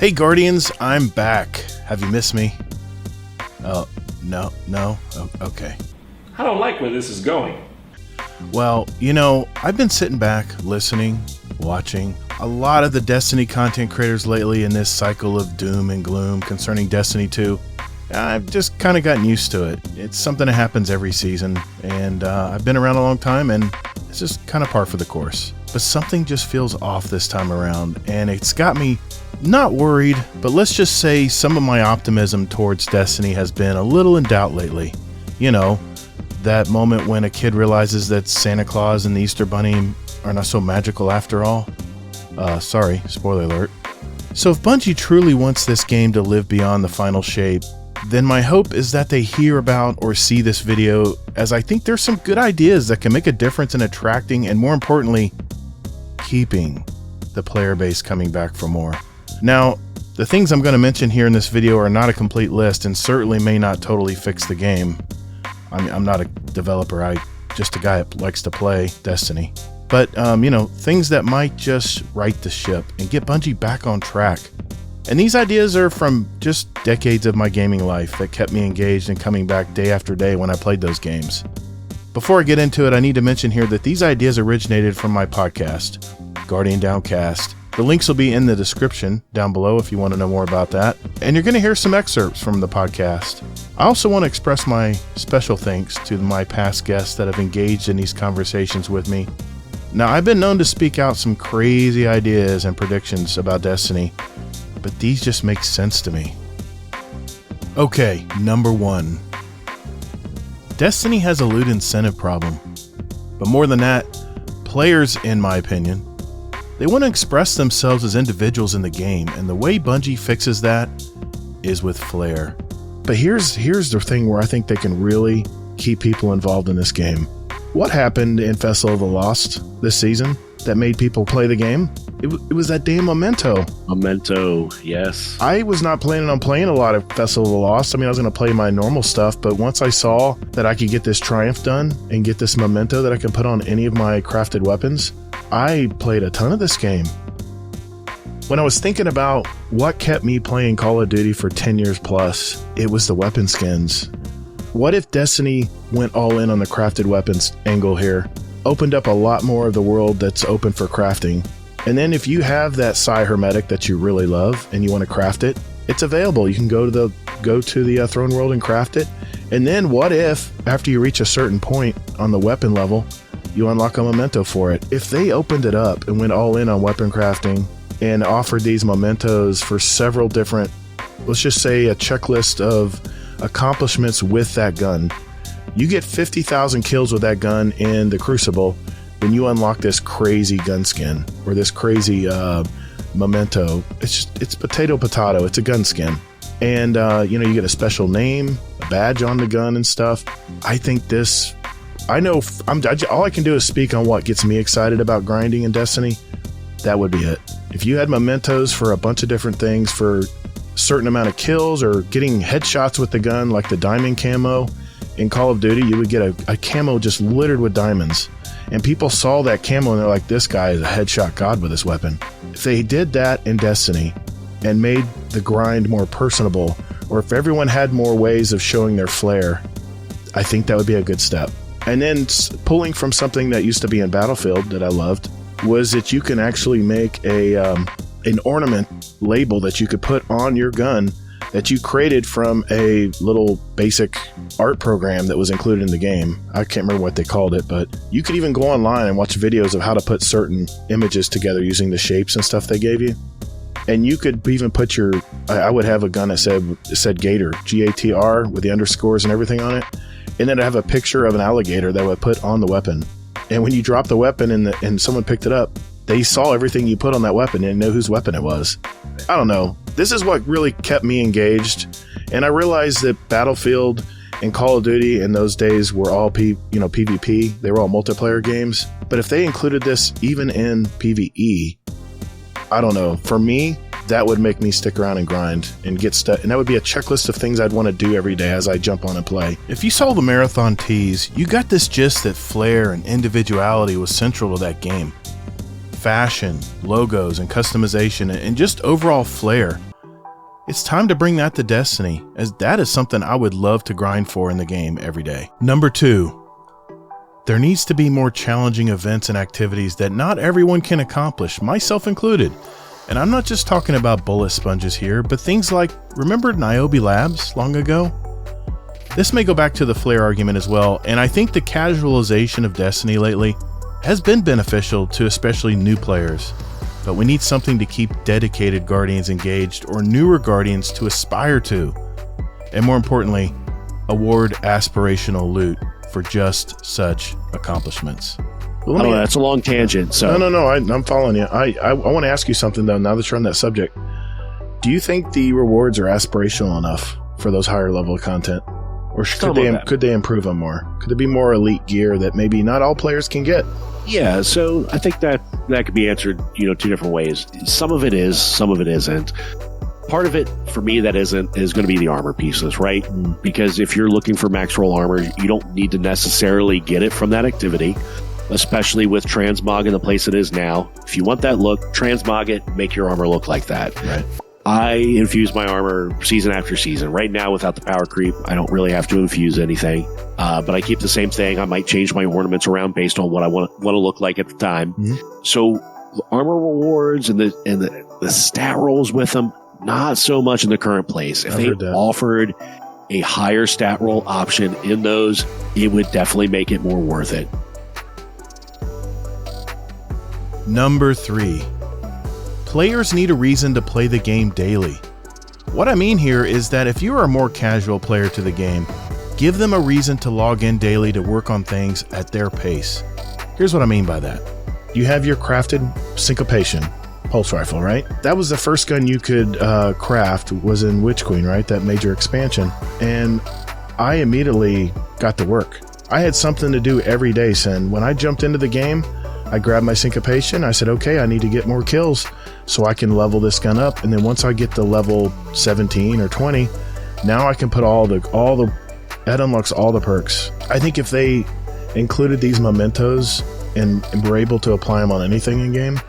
Hey Guardians, I'm back. Have you missed me? Oh, no. Okay. I don't like where this is going. Well, I've been sitting back, listening, watching a lot of the Destiny content creators lately in this cycle of doom and gloom concerning Destiny 2. I've just kind of gotten used to it. It's something that happens every season, and I've been around a long time, and it's just kind of par for the course. But something just feels off this time around, and it's got me not worried, but let's just say some of my optimism towards Destiny has been a little in doubt lately. That moment when a kid realizes that Santa Claus and the Easter Bunny are not so magical after all. Sorry, spoiler alert. So if Bungie truly wants this game to live beyond the final shape, then my hope is that they hear about or see this video, as I think there's some good ideas that can make a difference in attracting and, more importantly, keeping the player base coming back for more. Now, the things I'm going to mention here in this video are not a complete list and certainly may not totally fix the game. I'm not a developer, I'm just a guy that likes to play Destiny. But, things that might just right the ship and get Bungie back on track. And these ideas are from just decades of my gaming life that kept me engaged and coming back day after day when I played those games. Before I get into it, I need to mention here that these ideas originated from my podcast, Guardian Downcast. The links will be in the description down below if you want to know more about that. And you're going to hear some excerpts from the podcast. I also want to express my special thanks to my past guests that have engaged in these conversations with me. Now, I've been known to speak out some crazy ideas and predictions about Destiny, but these just make sense to me. Okay, number 1. Destiny has a loot incentive problem. But more than that, players, in my opinion, they want to express themselves as individuals in the game, and the way Bungie fixes that is with flair. But here's the thing where I think they can really keep people involved in this game. What happened in Festival of the Lost this season that made people play the game? It was that damn memento. Memento, yes. I was not planning on playing a lot of Festival of the Lost. I was going to play my normal stuff, but once I saw that I could get this Triumph done and get this memento that I can put on any of my crafted weapons, I played a ton of this game. When I was thinking about what kept me playing Call of Duty for 10 years plus, it was the weapon skins. What if Destiny went all in on the crafted weapons angle here, opened up a lot more of the world that's open for crafting, and then if you have that Psi Hermetic that you really love and you want to craft it, it's available. You can go to the Throne World and craft it. And then what if, after you reach a certain point on the weapon level, you unlock a memento for it? If they opened it up and went all in on weapon crafting and offered these mementos for several different, let's just say a checklist of accomplishments with that gun. You get 50,000 kills with that gun in the Crucible, then you unlock this crazy gun skin or this crazy memento. It's potato. It's a gun skin. And, you get a special name, a badge on the gun and stuff. I think this, all I can do is speak on what gets me excited about grinding in Destiny. That would be it. If you had mementos for a bunch of different things for a certain amount of kills or getting headshots with the gun, like the diamond camo in Call of Duty, you would get a camo just littered with diamonds. And people saw that camo and they're like, this guy is a headshot god with this weapon. If they did that in Destiny and made the grind more personable, or if everyone had more ways of showing their flair, I think that would be a good step. And then pulling from something that used to be in Battlefield that I loved was that you can actually make an ornament label that you could put on your gun that you created from a little basic art program that was included in the game. I can't remember what they called it, but you could even go online and watch videos of how to put certain images together using the shapes and stuff they gave you. And you could even put I would have a gun that said Gator, G-A-T-R, with the underscores and everything on it. And then I'd have a picture of an alligator that I would put on the weapon. And when you drop the weapon and someone picked it up, they saw everything you put on that weapon and know whose weapon it was. I don't know. This is what really kept me engaged. And I realized that Battlefield and Call of Duty in those days were all PvP. They were all multiplayer games. But if they included this even in PvE, I don't know. For me, that would make me stick around and grind and get stuck. And that would be a checklist of things I'd want to do every day as I jump on and play. If you saw the marathon tease, you got this gist that flair and individuality was central to that game. Fashion, logos, and customization, and just overall flair. It's time to bring that to Destiny, as that is something I would love to grind for in the game every day. Number 2. There needs to be more challenging events and activities that not everyone can accomplish, myself included. And I'm not just talking about bullet sponges here, but things like, remember Niobe Labs long ago? This may go back to the flare argument as well, and I think the casualization of Destiny lately has been beneficial to especially new players. But we need something to keep dedicated Guardians engaged or newer Guardians to aspire to. And more importantly, award aspirational loot for just such accomplishments. That's a long tangent. So No. I'm following you. I want to ask you something though. Now that you're on that subject, do you think the rewards are aspirational enough for those higher level content, or could they improve them more? Could there be more elite gear that maybe not all players can get? Yeah, so I think that could be answered, two different ways. Some of it is, some of it isn't. Part of it, for me, that isn't, is going to be the armor pieces, right? Because if you're looking for max roll armor, you don't need to necessarily get it from that activity, especially with transmog in the place it is now. If you want that look, transmog it, make your armor look like that. Right. I infuse my armor season after season. Right now, without the power creep, I don't really have to infuse anything. But I keep the same thing. I might change my ornaments around based on what I want to look like at the time. So armor rewards and the stat rolls with them, not so much in the current place. If they offered a higher stat roll option in those, it would definitely make it more worth it. Number 3. Players need a reason to play the game daily. What I mean here is that if you are a more casual player to the game, give them a reason to log in daily to work on things at their pace. Here's what I mean by that. You have your crafted syncopation pulse rifle, right? That was the first gun you could craft was in Witch Queen, right? That major expansion. And I immediately got to work. I had something to do every day, Cyn. When I jumped into the game, I grabbed my syncopation. I said, okay, I need to get more kills so I can level this gun up. And then once I get to level 17 or 20, now I can put that unlocks all the perks. I think if they included these mementos and were able to apply them on anything in game,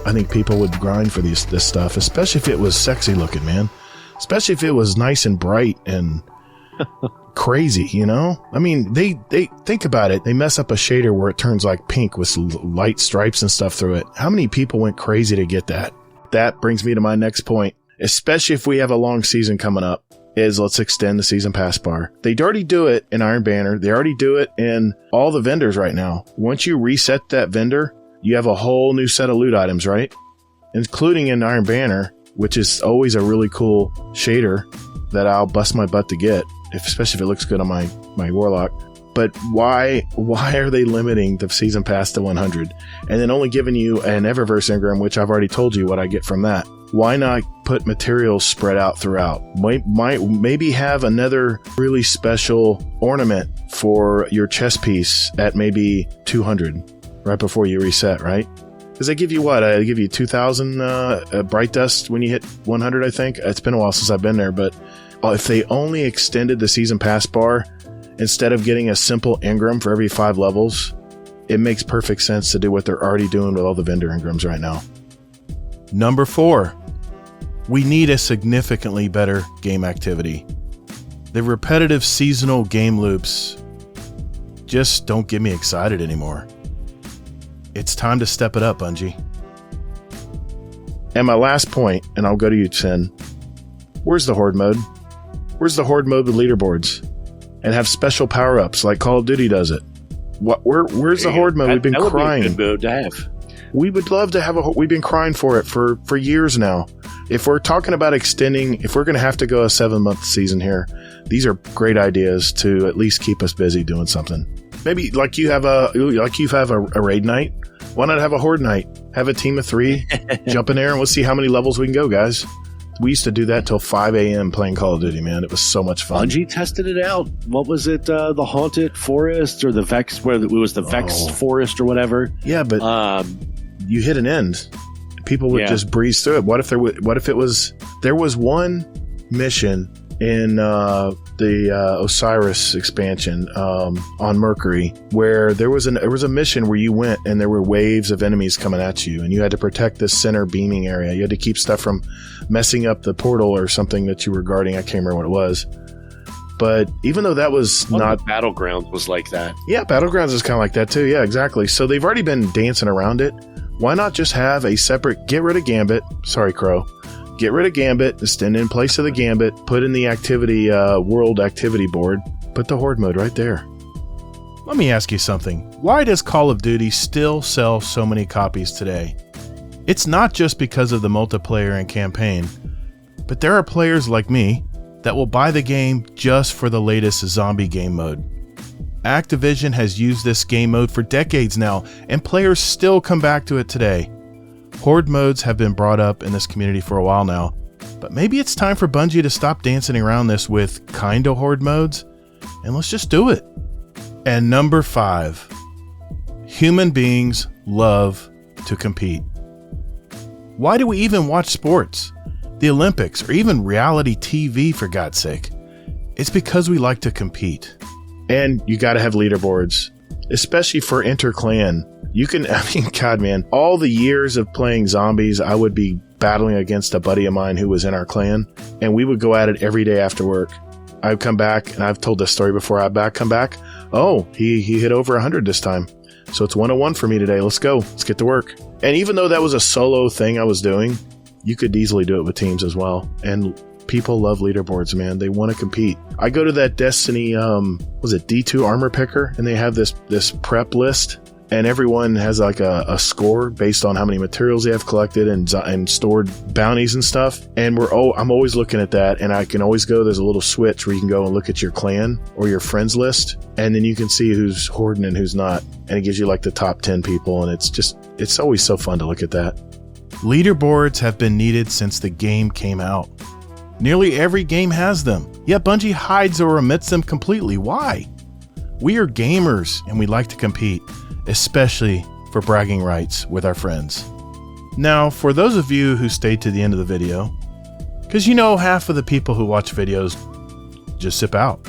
I think people would grind for this stuff, especially if it was sexy looking, man. Especially if it was nice and bright and crazy, I mean, they think about it. They mess up a shader where it turns like pink with light stripes and stuff through it. How many people went crazy to get that? That brings me to my next point, especially if we have a long season coming up, is let's extend the season pass bar. They'd already do it in Iron Banner. They already do it in all the vendors right now. Once you reset that vendor, you have a whole new set of loot items, right? Including in Iron Banner, which is always a really cool shader that I'll bust my butt to get, especially if it looks good on my Warlock. But why are they limiting the season pass to 100 and then only giving you an Eververse engram, which I've already told you what I get from that? Why not put materials spread out throughout? Maybe have another really special ornament for your chest piece at maybe 200 right before you reset, right? Because they give you what? They give you 2,000 bright dust when you hit 100, I think. It's been a while since I've been there, but if they only extended the season pass bar, instead of getting a simple engram for every 5 levels, it makes perfect sense to do what they're already doing with all the vendor engrams right now. Number 4, we need a significantly better game activity. The repetitive seasonal game loops just don't get me excited anymore. It's time to step it up, Bungie. And my last point, and I'll go to you, Cyn. Where's the Horde mode? Where's the Horde mode with leaderboards? And have special power-ups like Call of Duty does it. Where's the Horde mode? We've been crying. Would be a good mode to have. We would love to have we've been crying for it for years now. If we're talking about extending, if we're going to have to go a 7-month season here, these are great ideas to at least keep us busy doing something. Maybe like you have a raid night. Why not have a Horde night? Have a team of 3 jump in there and we'll see how many levels we can go, guys. We used to do that till 5 a.m. playing Call of Duty, man. It was so much fun. Bungie tested it out. What was it? The Haunted Forest or the Vex, where it was the Vex Forest or whatever. Yeah, but you hit an end. People would just breeze through it. What if there was one mission in the Osiris expansion on Mercury, where there was a mission where you went and there were waves of enemies coming at you, and you had to protect this center beaming area. You had to keep stuff from messing up the portal or something that you were guarding. I can't remember what it was. But even though that was not... Battlegrounds was like that. Yeah, Battlegrounds is kind of like that too. Yeah, exactly. So they've already been dancing around it. Why not just have a separate... Get rid of Gambit. Sorry, Crow. Get rid of Gambit. Stand in place of the Gambit. Put in the activity world activity board. Put the Horde mode right there. Let me ask you something. Why does Call of Duty still sell so many copies today? It's not just because of the multiplayer and campaign, but there are players like me that will buy the game just for the latest zombie game mode. Activision has used this game mode for decades now, and players still come back to it today. Horde modes have been brought up in this community for a while now, but maybe it's time for Bungie to stop dancing around this with kinda Horde modes, and let's just do it. And number 5, human beings love to compete. Why do we even watch sports? The Olympics, or even reality TV, for God's sake? It's because we like to compete. And you got to have leaderboards, especially for interclan. You can, God, man, all the years of playing zombies, I would be battling against a buddy of mine who was in our clan, and we would go at it every day after work. I'd come back, and I've told this story before. Come back. Oh, he hit over 100 this time. So it's 101 for me today. Let's go. Let's get to work. And even though that was a solo thing I was doing, you could easily do it with teams as well. And people love leaderboards, man. They want to compete. I go to that Destiny, was it D2 armor picker? And they have this prep list. And everyone has like a score based on how many materials they have collected and stored bounties and stuff. And I'm always looking at that, and I can always go, there's a little switch where you can go and look at your clan or your friends list, and then you can see who's hording and who's not. And it gives you like the top 10 people, and it's always so fun to look at that. Leaderboards have been needed since the game came out. Nearly every game has them, yet Bungie hides or omits them completely. Why? We are gamers, and we like to compete, especially for bragging rights with our friends. Now, for those of you who stayed to the end of the video, because you know half of the people who watch videos just zip out.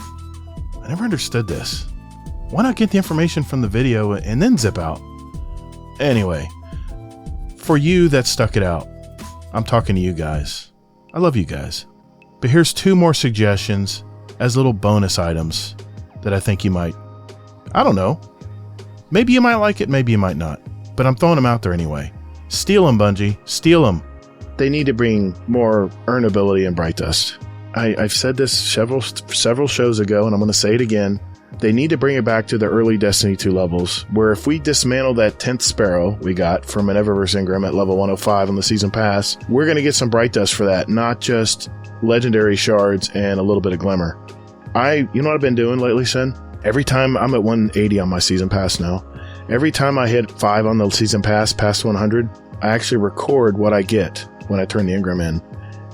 I never understood this. Why not get the information from the video and then zip out? Anyway, for you that stuck it out, I'm talking to you guys. I love you guys. But here's 2 more suggestions as little bonus items that I think you might, I don't know. Maybe you might like it, maybe you might not. But I'm throwing them out there anyway. Steal them, Bungie. Steal them. They need to bring more earnability in Bright Dust. I've said this several shows ago, and I'm going to say it again. They need to bring it back to the early Destiny 2 levels, where if we dismantle that 10th Sparrow we got from an Eververse Ingram at level 105 on the Season Pass, we're going to get some Bright Dust for that, not just Legendary Shards and a little bit of Glimmer. You know what I've been doing lately, Sin? Every time I'm at 180 on my Season Pass now, every time I hit 5 on the Season Pass past 100, I actually record what I get when I turn the Ingram in.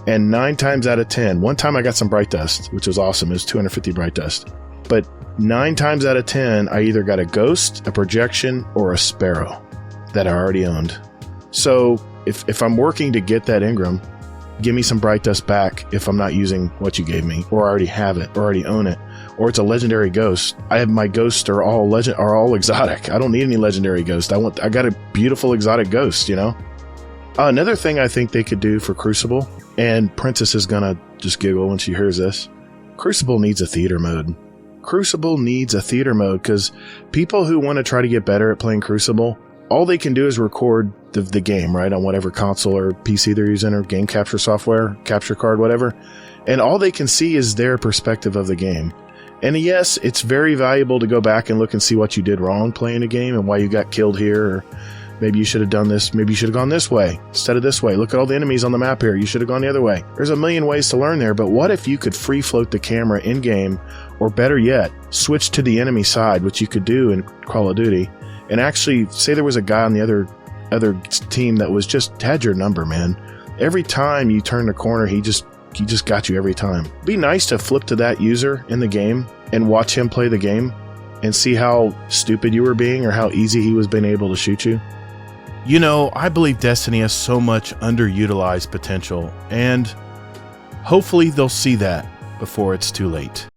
And 9 times out of 10, one time I got some Bright Dust, which was awesome. It was 250 Bright Dust. But 9 times out of 10, I either got a Ghost, a Projection, or a Sparrow that I already owned. So if I'm working to get that Ingram, give me some Bright Dust back if I'm not using what you gave me, or I already have it, or already own it, or it's a legendary ghost. I have my ghosts are all exotic. I don't need any legendary ghost. I got a beautiful exotic ghost, you know? Another thing I think they could do for Crucible, and Princess is gonna just giggle when she hears this, Crucible needs a theater mode. Crucible needs a theater mode, because people who want to try to get better at playing Crucible, all they can do is record the game, right, on whatever console or PC they're using, or game capture software, capture card, whatever. And all they can see is their perspective of the game. And yes, it's very valuable to go back and look and see what you did wrong playing a game and why you got killed here, or maybe you should have done this, maybe you should have gone this way instead of this way. Look at all the enemies on the map here. You should have gone the other way. There's a million ways to learn there, but what if you could free float the camera in-game, or better yet, switch to the enemy side, which you could do in Call of Duty, and actually say there was a guy on the other team that was just had your number, man. Every time you turn the corner, he just got you every time. Be nice to flip to that user in the game and watch him play the game and see how stupid you were being or how easy he was being able to shoot you. You know, I believe Destiny has so much underutilized potential, and hopefully they'll see that before it's too late.